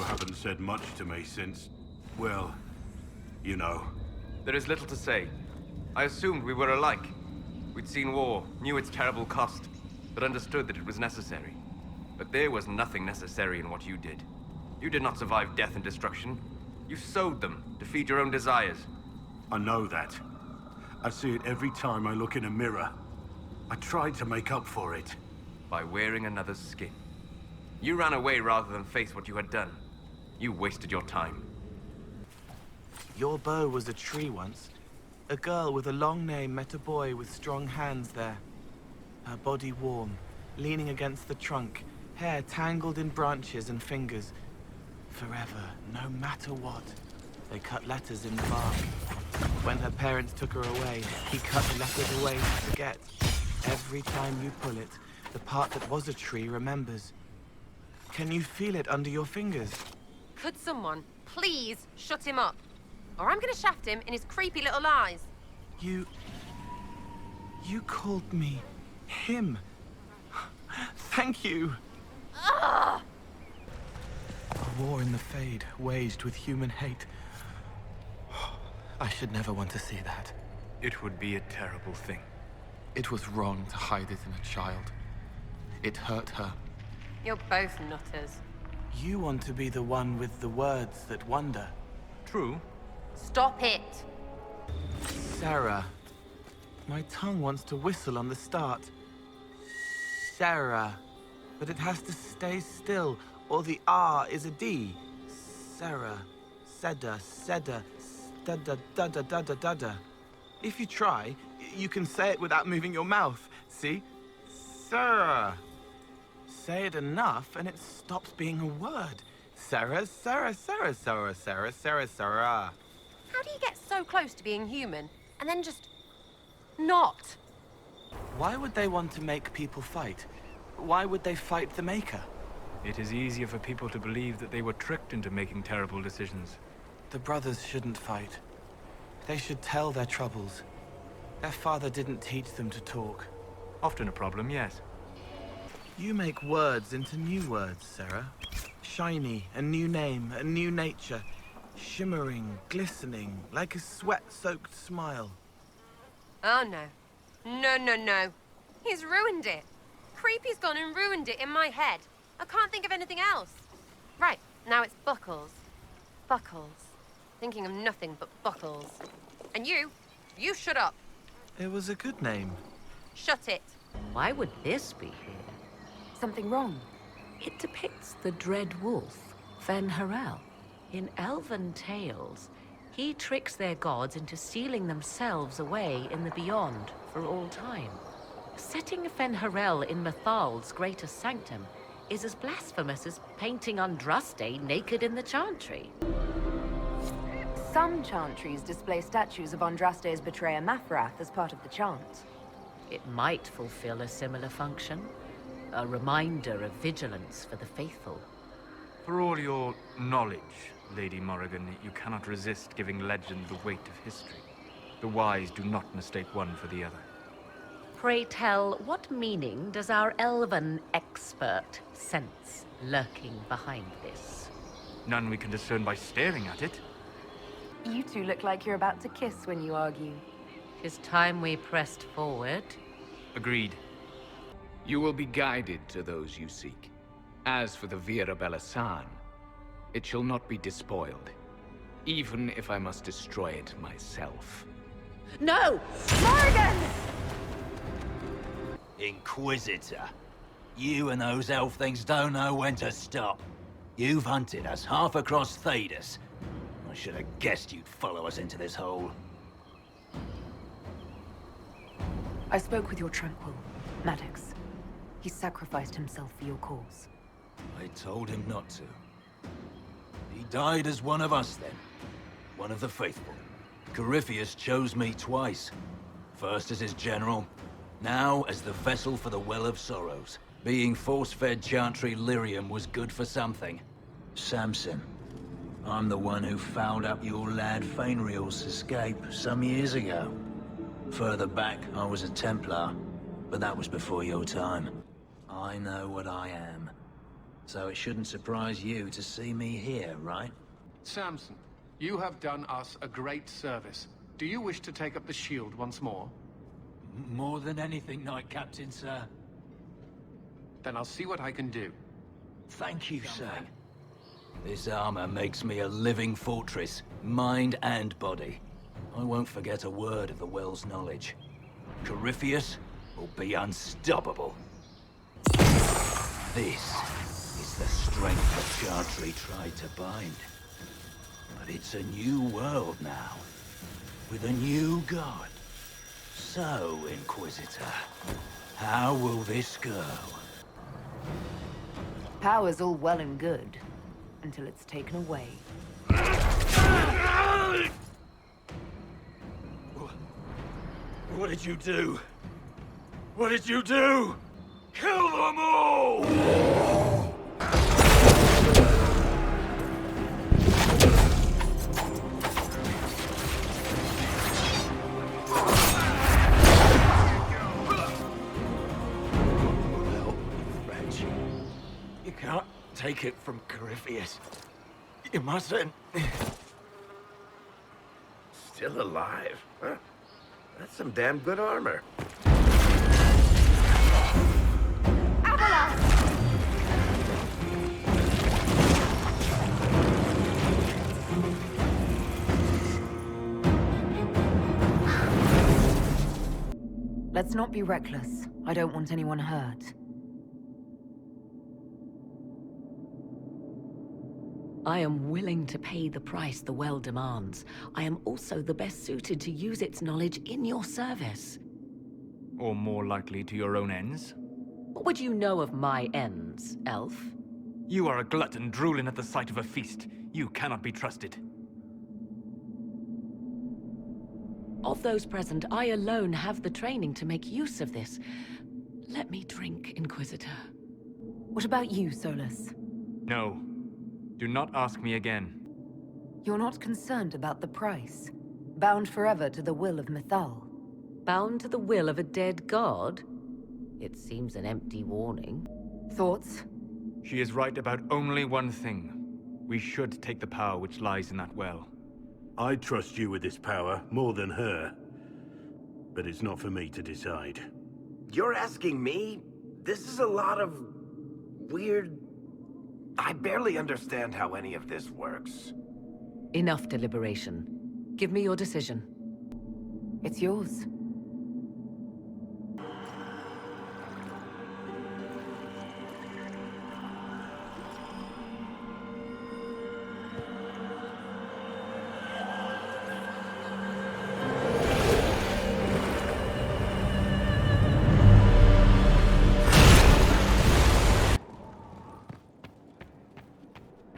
haven't said much to me since, well, you know. There is little to say. I assumed we were alike. We'd seen war, knew its terrible cost, but understood that it was necessary. But there was nothing necessary in what you did. You did not survive death and destruction. You sowed them to feed your own desires. I know that. I see it every time I look in a mirror. I tried to make up for it. By wearing another's skin. You ran away rather than face what you had done. You wasted your time. Your bow was a tree once. A girl with a long name met a boy with strong hands there. Her body warm, leaning against the trunk, hair tangled in branches and fingers. Forever, no matter what. They cut letters in the bark. When her parents took her away, he cut the letters away to forget. Every time you pull it, the part that was a tree remembers. Can you feel it under your fingers? Could someone please shut him up? Or I'm gonna shaft him in his creepy little eyes. You called me him. Thank you. Ugh! A war in the Fade, waged with human hate. I should never want to see that. It would be a terrible thing. It was wrong to hide it in a child. It hurt her. You're both nutters. You want to be the one with the words that wonder. True. Stop it! Sarah. My tongue wants to whistle on the start. Sarah. But it has to stay still, or the R is a D. Sarah. Seda, Seda, Stada, Dada, Dada, Dada. If you try, you can say it without moving your mouth. See? Sarah. Say it enough and it stops being a word. Sarah, Sarah, Sarah, Sarah, Sarah, Sarah, Sarah. How do you get so close to being human, and then just... not? Why would they want to make people fight? Why would they fight the Maker? It is easier for people to believe that they were tricked into making terrible decisions. The brothers shouldn't fight. They should tell their troubles. Their father didn't teach them to talk. Often a problem, yes. You make words into new words, Sarah. Shiny, a new name, a new nature. Shimmering, glistening, like a sweat-soaked smile. Oh no. No, no, no. He's ruined it. Creepy's gone and ruined it in my head. I can't think of anything else. Right, now it's Buckles. Buckles. Thinking of nothing but Buckles. And you shut up. It was a good name. Shut it. Why would this be here? Something wrong? It depicts the dread wolf, Fen-Harel. In elven tales, he tricks their gods into sealing themselves away in the beyond for all time. Setting Fen-Harel in Mythal's greatest sanctum is as blasphemous as painting Andraste naked in the chantry. Some chantries display statues of Andraste's betrayer Mathrath as part of the chant. It might fulfill a similar function, a reminder of vigilance for the faithful. For all your knowledge, Lady Morrigan, you cannot resist giving legend the weight of history. The wise do not mistake one for the other. Pray tell, what meaning does our elven expert sense lurking behind this? None we can discern by staring at it. You two look like you're about to kiss when you argue. 'Tis time we pressed forward. Agreed. You will be guided to those you seek. As for the Vira Belasan, it shall not be despoiled, even if I must destroy it myself. No! Morrigan! Inquisitor. You and those elf things don't know when to stop. You've hunted us half across Thedas. I should have guessed you'd follow us into this hole. I spoke with your Tranquil, Maddox. He sacrificed himself for your cause. I told him not to. He died as one of us then. One of the faithful. Corypheus chose me twice. First as his general, now as the vessel for the Well of Sorrows. Being force-fed Chantry Lyrium was good for something. Samson. I'm the one who fouled up your lad Fainriel's escape some years ago. Further back, I was a Templar, but that was before your time. I know what I am. So it shouldn't surprise you to see me here, right? Samson, you have done us a great service. Do you wish to take up the shield once more? More than anything, Knight Captain, sir. Then I'll see what I can do. Thank you, sir. This armor makes me a living fortress, mind and body. I won't forget a word of the Well's knowledge. Corypheus will be unstoppable. This is the strength that Chantry tried to bind. But it's a new world now, with a new god. So, Inquisitor, how will this go? Power's all well and good, until it's taken away. What did you do? What did you do? Kill them all! Well, Reg, you can't take it from Corypheus. You mustn't. Still alive, huh? That's some damn good armor. Let's not be reckless. I don't want anyone hurt. I am willing to pay the price the Well demands. I am also the best suited to use its knowledge in your service. Or more likely to your own ends? What would you know of my ends, elf? You are a glutton drooling at the sight of a feast. You cannot be trusted. Of those present, I alone have the training to make use of this. Let me drink, Inquisitor. What about you, Solus? No. Do not ask me again. You're not concerned about the price? Bound forever to the will of Mythal? Bound to the will of a dead god? It seems an empty warning. Thoughts? She is right about only one thing. We should take the power which lies in that well. I trust you with this power more than her. But it's not for me to decide. You're asking me? This is a lot of... weird... I barely understand how any of this works. Enough deliberation. Give me your decision. It's yours.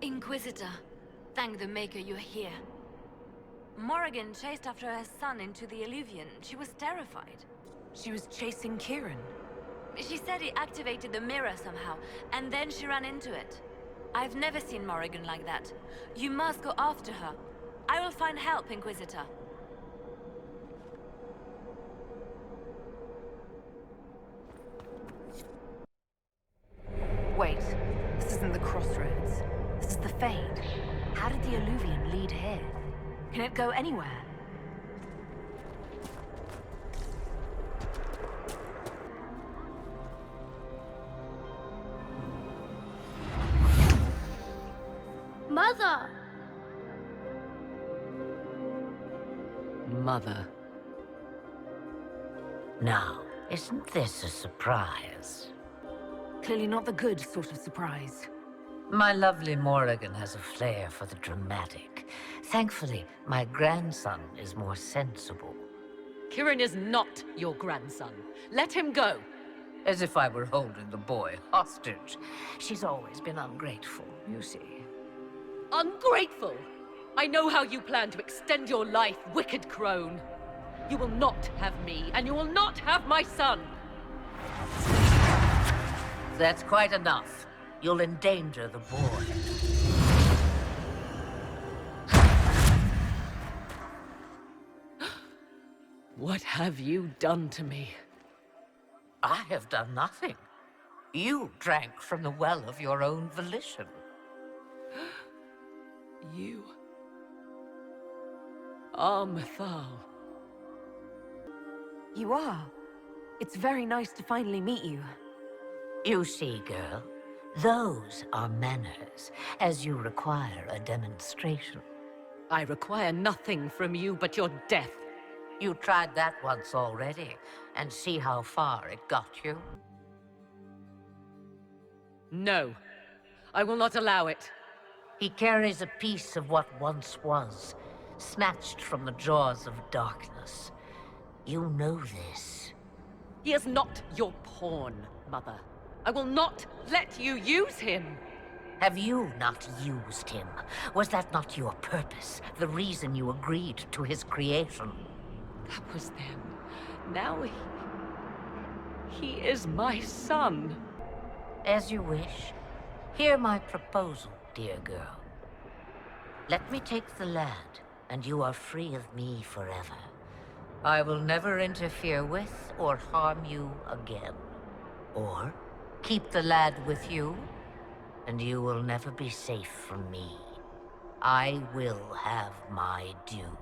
Inquisitor, thank the Maker you're here. Morrigan chased after her son into the Illuvian. She was terrified. She was chasing Kieran. She said he activated the mirror somehow, and then she ran into it. I've never seen Morrigan like that. You must go after her. I will find help, Inquisitor. Wait, this isn't the Crossroads. This is the Fade. How did the Illuvian lead here? Can it go anywhere? Mother! Mother. Now, isn't this a surprise? Clearly not the good sort of surprise. My lovely Morrigan has a flair for the dramatic. Thankfully, my grandson is more sensible. Kieran is not your grandson. Let him go. As if I were holding the boy hostage. She's always been ungrateful, you see. Ungrateful! I know how you plan to extend your life, wicked crone. You will not have me, and you will not have my son. That's quite enough. You'll endanger the boy. What have you done to me? I have done nothing. You drank from the well of your own volition. You are Mythal. You are. It's very nice to finally meet you. You see, girl, those are manners, as you require a demonstration. I require nothing from you but your death. You tried that once already, and see how far it got you? No, I will not allow it. He carries a piece of what once was, snatched from the jaws of darkness. You know this. He is not your pawn, Mother. I will not let you use him. Have you not used him? Was that not your purpose, the reason you agreed to his creation? That was then. Now he is my son. As you wish. Hear my proposal, dear girl. Let me take the lad, and you are free of me forever. I will never interfere with or harm you again. Or keep the lad with you, and you will never be safe from me. I will have my due.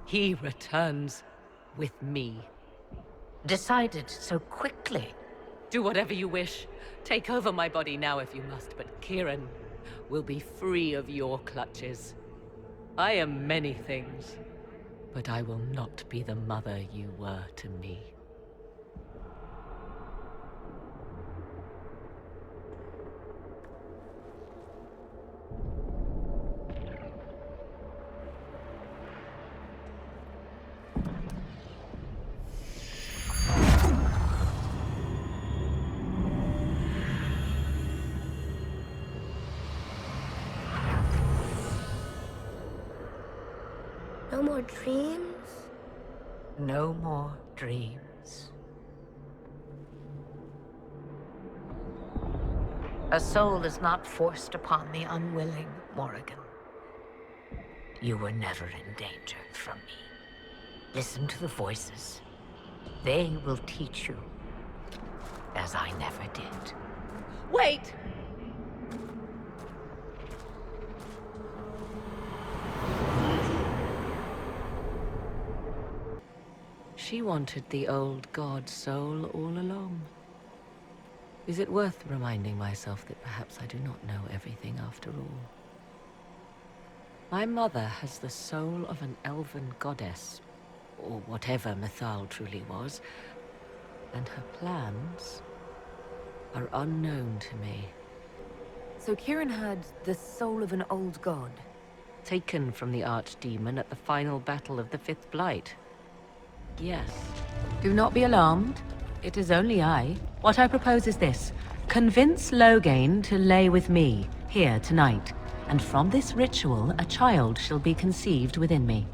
He returns with me. Decided so quickly. Do whatever you wish. Take over my body now if you must, but Kieran will be free of your clutches. I am many things, but I will not be the mother you were to me. No more dreams? No more dreams. A soul is not forced upon the unwilling, Morrigan. You were never in danger from me. Listen to the voices. They will teach you, as I never did. Wait! She wanted the old god soul all along. Is it worth reminding myself that perhaps I do not know everything after all? My mother has the soul of an elven goddess, or whatever Mythal truly was, and her plans are unknown to me. So Kieran had the soul of an old god? Taken from the archdemon at the final battle of the Fifth Blight. Yes. Do not be alarmed. It is only I. What I propose is this. Convince Loghain to lay with me, here tonight. And from this ritual, a child shall be conceived within me.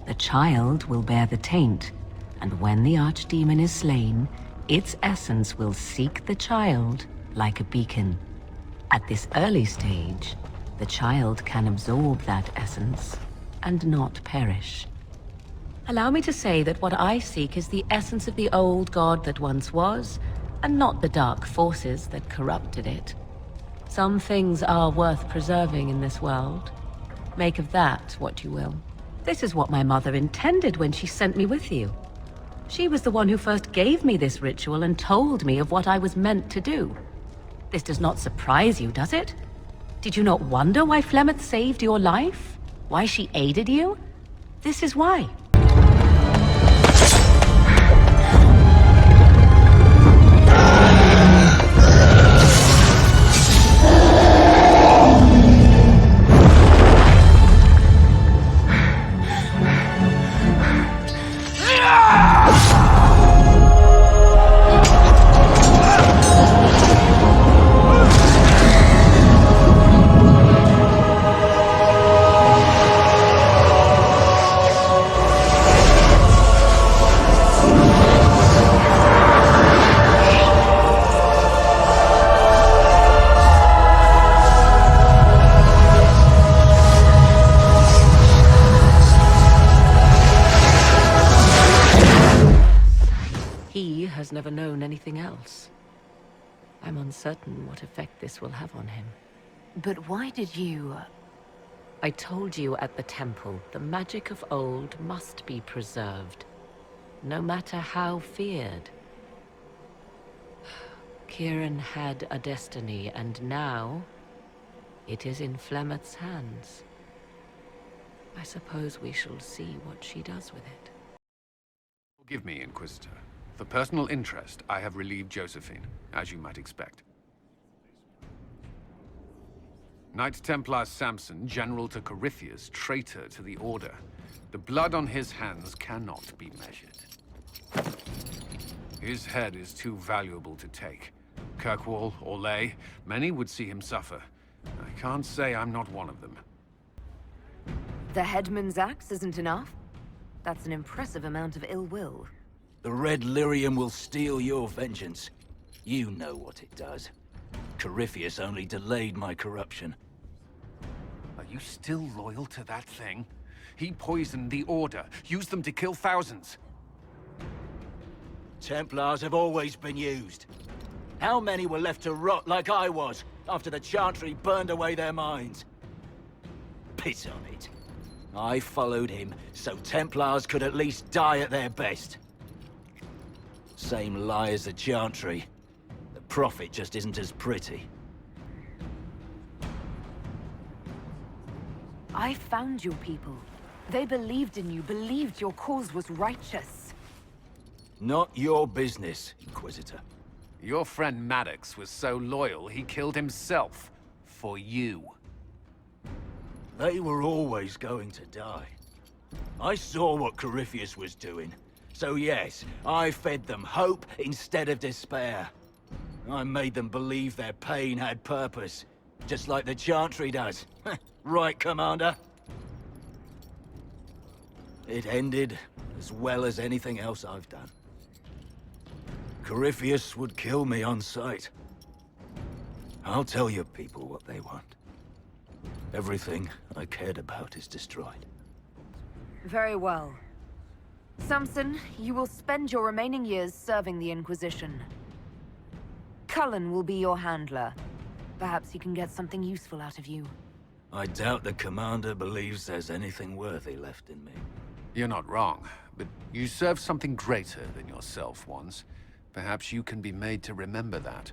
The child will bear the taint, and when the archdemon is slain, its essence will seek the child like a beacon. At this early stage, the child can absorb that essence and not perish. Allow me to say that what I seek is the essence of the old god that once was, and not the dark forces that corrupted it. Some things are worth preserving in this world. Make of that what you will. This is what my mother intended when she sent me with you. She was the one who first gave me this ritual and told me of what I was meant to do. This does not surprise you, does it? Did you not wonder why Flemeth saved your life? Why she aided you? This is why. He has never known anything else. I'm uncertain what effect this will have on him. But why did you... I told you at the temple, the magic of old must be preserved, no matter how feared. Kieran had a destiny, and now it is in Flemeth's hands. I suppose we shall see what she does with it. Forgive me, Inquisitor. For personal interest, I have relieved Josephine, as you might expect. Knight Templar Samson, General to Corypheus, traitor to the Order. The blood on his hands cannot be measured. His head is too valuable to take. Kirkwall, Orlais, many would see him suffer. I can't say I'm not one of them. The headman's axe isn't enough? That's an impressive amount of ill will. The Red Lyrium will steal your vengeance. You know what it does. Corypheus only delayed my corruption. Are you still loyal to that thing? He poisoned the Order, used them to kill thousands. Templars have always been used. How many were left to rot like I was, after the Chantry burned away their minds? Piss on it. I followed him, so Templars could at least die at their best. Same lie as the Chantry. The Prophet just isn't as pretty. I found your people. They believed in you, believed your cause was righteous. Not your business, Inquisitor. Your friend Maddox was so loyal, he killed himself. For you. They were always going to die. I saw what Corypheus was doing. So yes, I fed them hope instead of despair. I made them believe their pain had purpose. Just like the Chantry does. Right, Commander? It ended as well as anything else I've done. Corypheus would kill me on sight. I'll tell your people what they want. Everything I cared about is destroyed. Very well. Samson, you will spend your remaining years serving the Inquisition. Cullen will be your handler. Perhaps he can get something useful out of you. I doubt the Commander believes there's anything worthy left in me. You're not wrong, but you served something greater than yourself once. Perhaps you can be made to remember that.